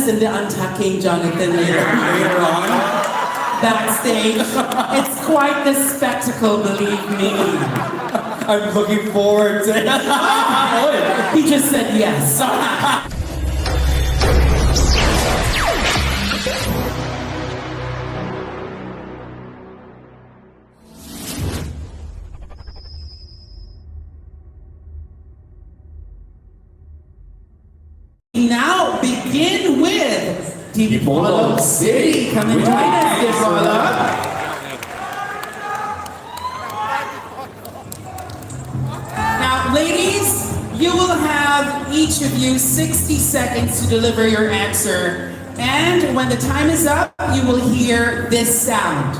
us in the untucking Jonathan later on. Backstage. It's quite the spectacle, believe me. I'm looking forward to it. He just said yes. Now begin with Dipolog City. Come and join us, Dipolog. Now, ladies, you will have each of you 60 seconds to deliver your answer. And when the time is up, you will hear this sound.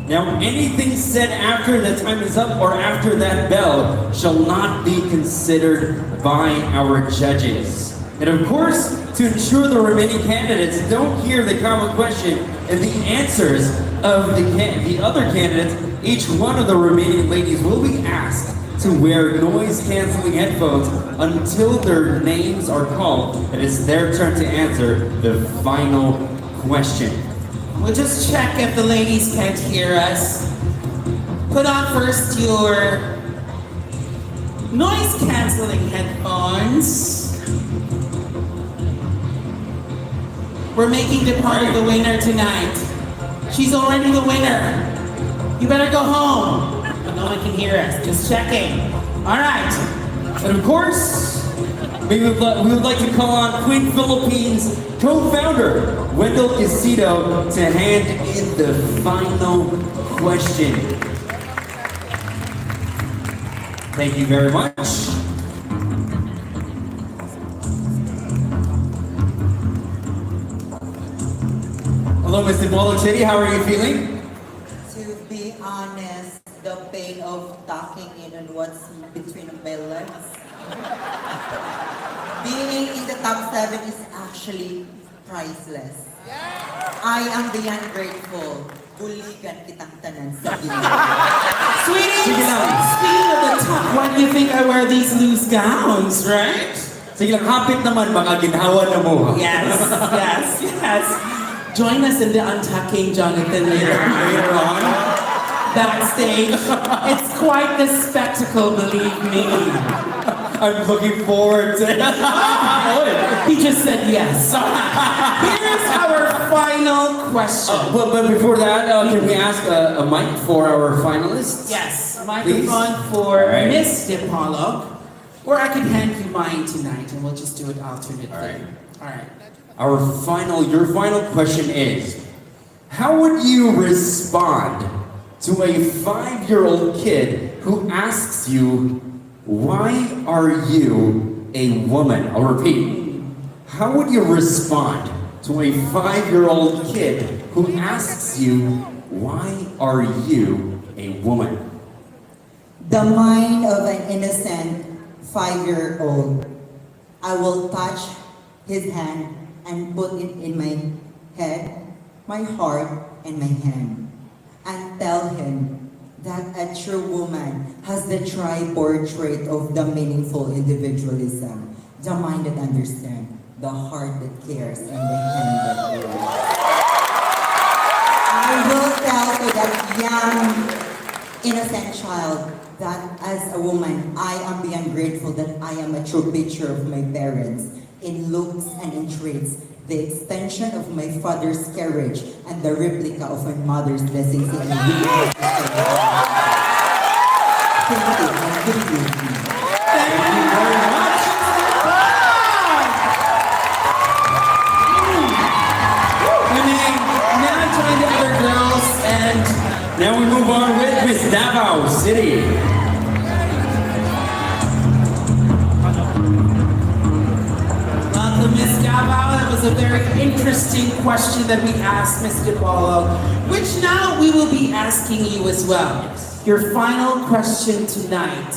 Now, anything said after the time is up or after that bell shall not be considered by our judges. And of course, to ensure the remaining candidates don't hear the common question and the answers of the other candidates, each one of the remaining ladies will be asked to wear noise-canceling headphones until their names are called, and it's their turn to answer the final question. We'll just check if the ladies can't hear us. Put on first your noise-canceling headphones. We're making Dipolog the winner tonight. She's already the winner. You better go home. No one can hear us. Just checking. All right. And of course, we would like to call on QueenPhilippines co-founder Wendell Isido to hand in the final question. Thank you very much. Hello, Ms. Dipolog City. How are you feeling? To be honest, the pain of tucking in on what's between my legs. Being in the top 7 is actually priceless. I am the ungrateful. Buligan kitang tanan sa gilid. Sweetie, speaking of the top, why do you think I wear these loose gowns, right? Sige lang, hapit naman, baka ginhawa na mo. Yes, yes, yes. Join us in the untucking Jonathan later on. Backstage. It's quite the spectacle, believe me. I'm looking forward to it. He just said yes. Here's our final question. But before that, can we ask a mic for our finalists? Yes, microphone for Miss Dipolog. Or I can hand you mine tonight and we'll just do it alternately. All right. Your final question is, how would you respond to a 5-year-old kid who asks you, why are you a woman? I'll repeat. How would you respond to a 5-year-old kid who asks you, why are you a woman? The mind of an innocent 5-year-old. I will touch his hand and put it in my head, my heart, and my hand, and tell him that a true woman has the tri-portrait of the meaningful individualism, the mind that understands, the heart that cares, and the hand that wills. I will tell to that young, innocent child that as a woman, I am beyond grateful that I am a true picture of my parents, in looks and in traits, the extension of my father's courage and the replica of my mother's blessings in me. Thank you. Thank you very much. Now join the other girls and now we move on with Miss Davao City. Miss Davao, that was a very interesting question that we asked Miss Dipolog, which now we will be asking you as well. Your final question tonight,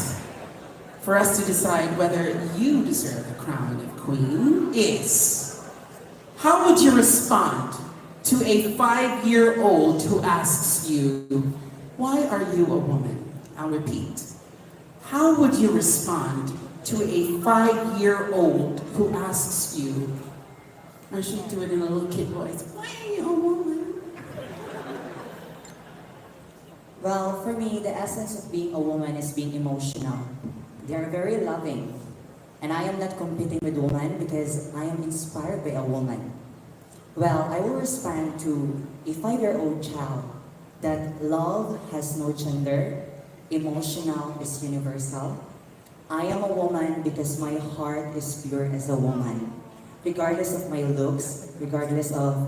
for us to decide whether you deserve the crown of queen, is, how would you respond to a 5-year-old who asks you, why are you a woman? I'll repeat. How would you respond to a 5-year-old who asks you, Or should we do it in a little kid voice? Why are you a woman? Well, for me, the essence of being a woman is being emotional. They are very loving. And I am not competing with women because I am inspired by a woman. Well, I will respond to a 5-year-old child that love has no gender, emotional is universal. I am a woman because my heart is pure as a woman. Regardless of my looks, regardless of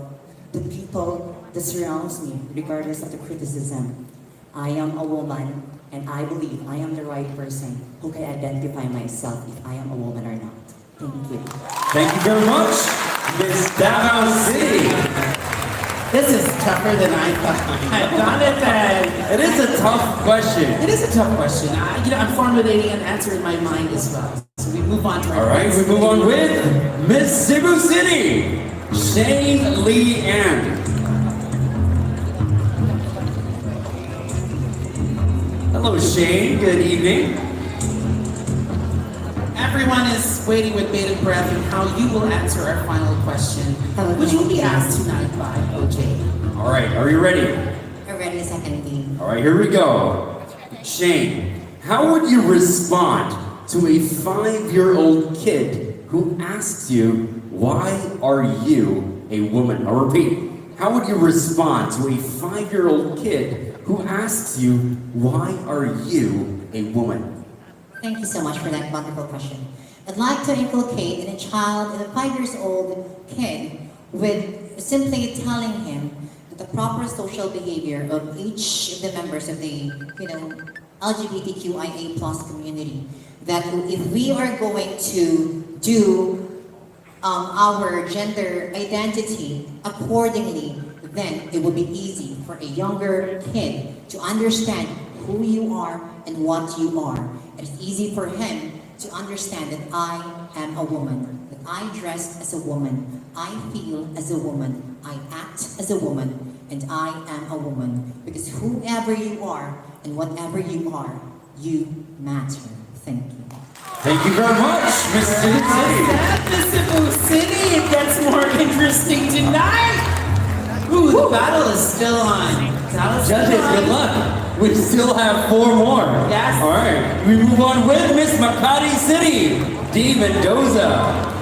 the people that surrounds me, regardless of the criticism, I am a woman and I believe I am the right person who can identify myself if I am a woman or not. Thank you. Thank you very much, Miss Davao City. This is tougher than I thought. Jonathan! It is a tough question. It is a tough question. I'm formulating an answer in my mind as well. So we move on to our All right, next we move on lady. with Miss Cebu City, Shane Lee Ann. Hello, Shane. Good evening. Everyone is waiting with bated breath on how you will answer our final question, which will be asked tonight by OJ. All right, are you ready? I'm ready the second team. All right, here we go. Shane, how would you respond to a 5-year-old kid who asks you, why are you a woman? I'll repeat. How would you respond to a 5-year-old kid who asks you, why are you a woman? Thank you so much for that wonderful question. I'd like to inculcate in a child, in a 5-year-old kid, with simply telling him that the proper social behavior of each of the members of the, LGBTQIA plus community. That if we are going to do our gender identity accordingly, then it will be easy for a younger kid to understand who you are and what you are. It's easy for him to understand that I am a woman, that I dress as a woman, I feel as a woman, I act as a woman, and I am a woman. Because whoever you are and whatever you are, you matter. Thank you. Thank you very much, Miss Cebu City. That's the Cebu City. It gets more interesting tonight. Ooh, the battle is still on. Judges, good luck. We still have 4 more. Yes. All right, we move on with Miss Makati City, Dee Mendoza.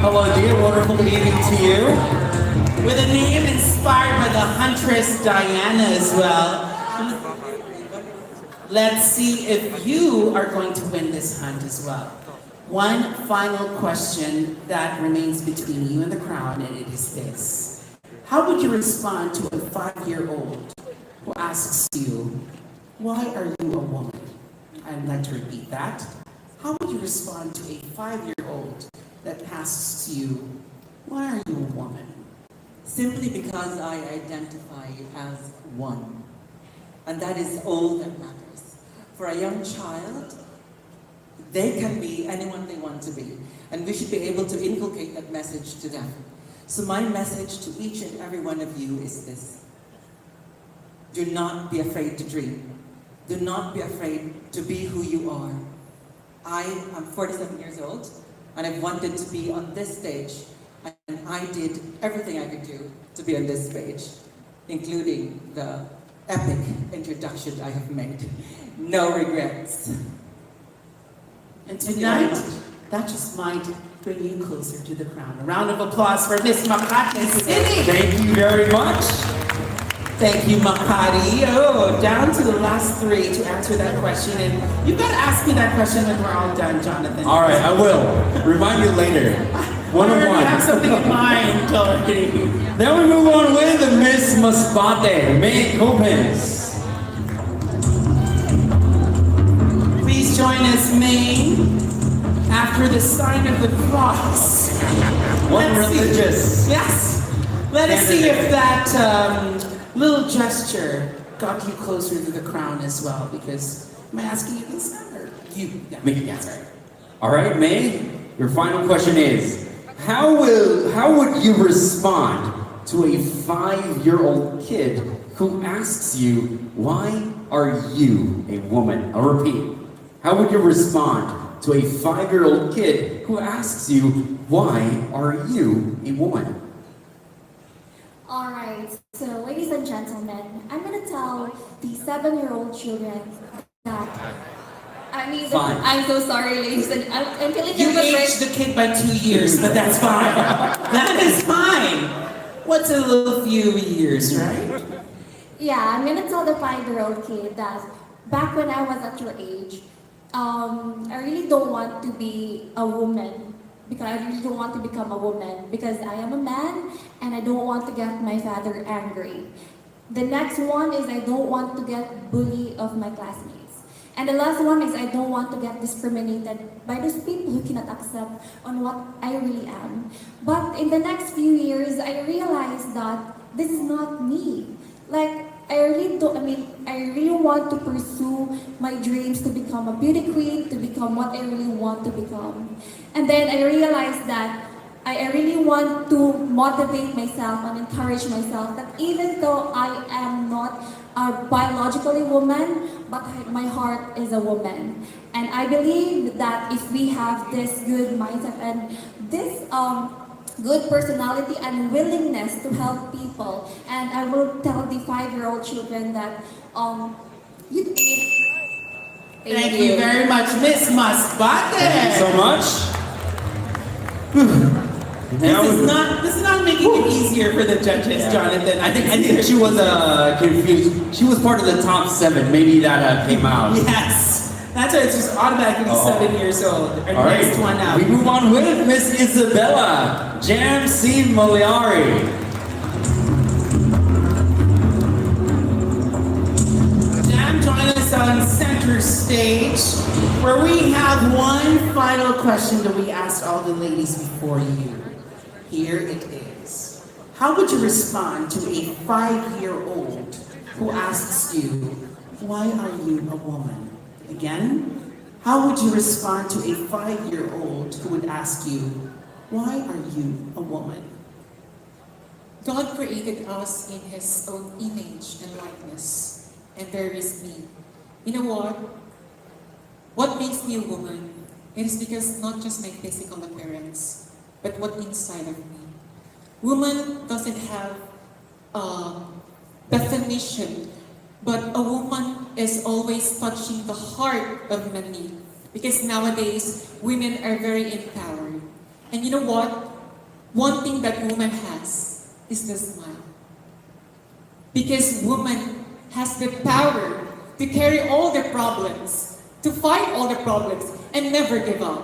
Hello, Dee. A wonderful evening to you. With a name inspired by the huntress Diana as well. Let's see if you are going to win this hunt as well. One final question that remains between you and the crowd, and it is this. How would you respond to a 5-year-old who asks you, why are you a woman? I'd like to repeat that. How would you respond to a 5-year-old that asks you, why are you a woman? Simply because I identify as one. And that is all that matters. For a young child, they can be anyone they want to be. And we should be able to inculcate that message to them. So my message to each and every one of you is this. Do not be afraid to dream. Do not be afraid to be who you are. I am 47 years old, and I've wanted to be on this stage, and I did everything I could do to be on this stage, including the epic introduction I have made. No regrets. And tonight, that just might bring you closer to the crown. A round of applause for Miss Makati City. Thank you very much. Thank you, Makati. Oh, down to the last 3 to answer that question. And you've got to ask me that question when we're all done, Jonathan. All right, I will. Remind you later. One I on already one. have something in mind already. Then we move on with Miss Masbate, May Copens. Please join us, May, after the sign of the cross. One Let's see. religious. Yes. Let us see if that little gesture got you closer to the crown as well. Because am I asking you this? Or you? Yeah, Me. that's right. All right, May, your final question is, how would you respond to a 5-year-old kid who asks you, why are you a woman? I'll repeat. How would you respond to a 5-year-old kid who asks you, why are you a woman? Alright, so ladies and gentlemen, I'm gonna tell the 7-year-old children that Fine. I'm so sorry, ladies and I'm feeling You nervous aged the kid by 2 years, but that's fine. That is fine. What's a little few years, right? Yeah, I'm gonna tell the 5-year-old kid that back when I was at your age, I really don't want to be a woman because I really don't want to become a woman because I am a man and I don't want to get my father angry. The next one is I don't want to get bullied of my classmates. And the last one is I don't want to get discriminated by those people who cannot accept on what I really am. But in the next few years, I realized that this is not me. Like, I really want to pursue my dreams to become a beauty queen, to become what I really want to become. And then I realized that I really want to motivate myself and encourage myself that even though I am not a biologically woman, but my heart is a woman. And I believe that if we have this good mindset and this good personality and willingness to help people, and I will tell the 5-year-old children that Thank you very much, Miss Masbate. Thank you so much. This is not making it easier for the judges, Jonathan. I think she was confused. She was part of the top 7. Maybe that came out. Yes. That's why it's just automatically 7 years old. Our All right. next one out. We move on with Miss Isabella Jam C. Moliari. Jam, join us on center stage, where we have one final question that we asked all the ladies before you. Here it is. How would you respond to a 5-year-old who asks you, why are you a woman? Again, how would you respond to a 5-year-old who would ask you, why are you a woman? God created us in His own image and likeness, and there is me. You know what? What makes me a woman? It is because not just my physical appearance, but what inside of me. Woman doesn't have a definition, but a woman is always touching the heart of many, because nowadays women are very empowered. And you know what? One thing that woman has is the smile. Because woman has the power to carry all the problems, to fight all the problems, and never give up.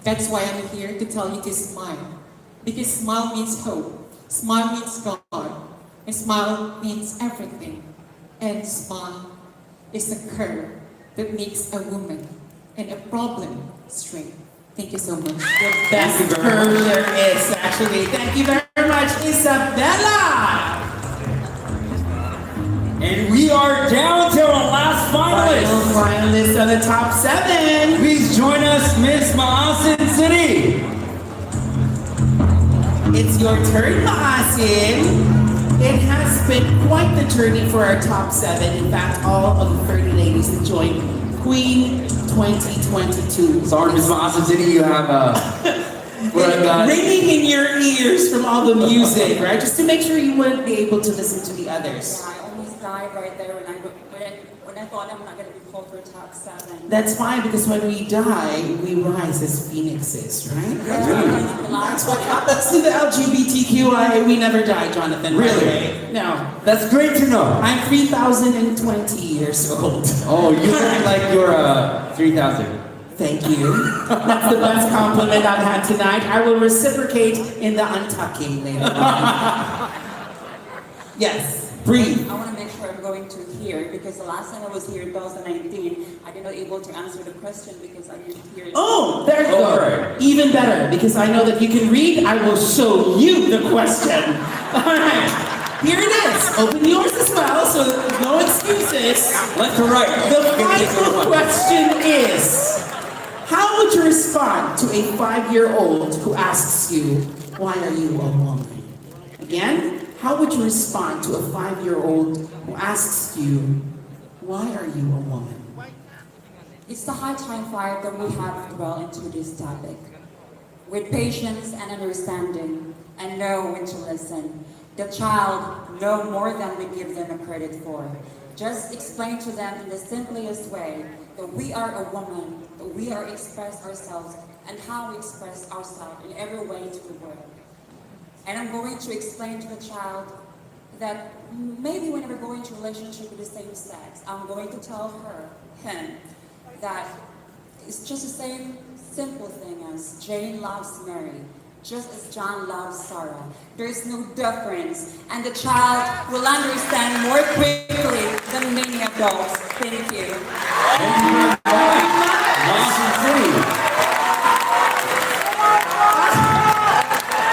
That's why I'm here to tell you to smile. Because smile means hope. Smile means God. And smile means everything. And smile is a curve that makes a woman and a problem straight. Thank you so much. The best curve there is, actually. Thank you very much, Isabella! And we are down to our last finalist. Final finalist on the top 7. Please join us, Miss Maasin City. It's your turn, Maasin. It has been quite the journey for our top 7. In fact, all of the 30 ladies that joined Queen 2022. Sorry, Miss Maasin City, you have ringing in your ears from all the music, right? Just to make sure you wouldn't be able to listen to the others. I almost died right there when I thought I'm not going to be called for top 7. That's fine, because when we die, we rise as phoenixes, right? That's what happens to the LGBTQIA. We never die, Jonathan. Really? No. That's great to know. I'm 3,020 years old. Oh, you look like you're 3,000. Thank you. That's the best compliment I've had tonight. I will reciprocate in the untucking later on. Yes, breathe. I want to make sure I'm going to hear, because the last time I was here in 2019, I did not able to answer the question because I didn't hear it. Oh, there you go. Right. Even better, because I know that you can read. I will show you the question. All right, here it is. Open yours as well, so no excuses. Left to right. The final question is, how would you respond to a 5-year-old who asks you, why are you a woman? Again, how would you respond to a 5-year-old who asks you, why are you a woman? It's the high time for that we have to dwell into this topic. With patience and understanding, and know when to listen. The child know more than we give them a credit for. Just explain to them in the simplest way that we are a woman, that we are express ourselves, and how we express ourselves in every way to the world. And I'm going to explain to the child that maybe when we're going to a relationship with the same sex, I'm going to tell him, that it's just the same simple thing as Jane loves Mary, just as John loves Sarah. There's no difference, and the child will understand more quickly than many adults. Thank you. Dawson City.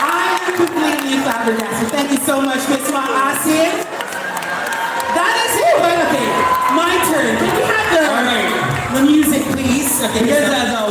I am completely flabbergasted. Thank you so much, Miss Maasin. That is it. Okay, my turn. Can we have the music, please? Okay, Because as a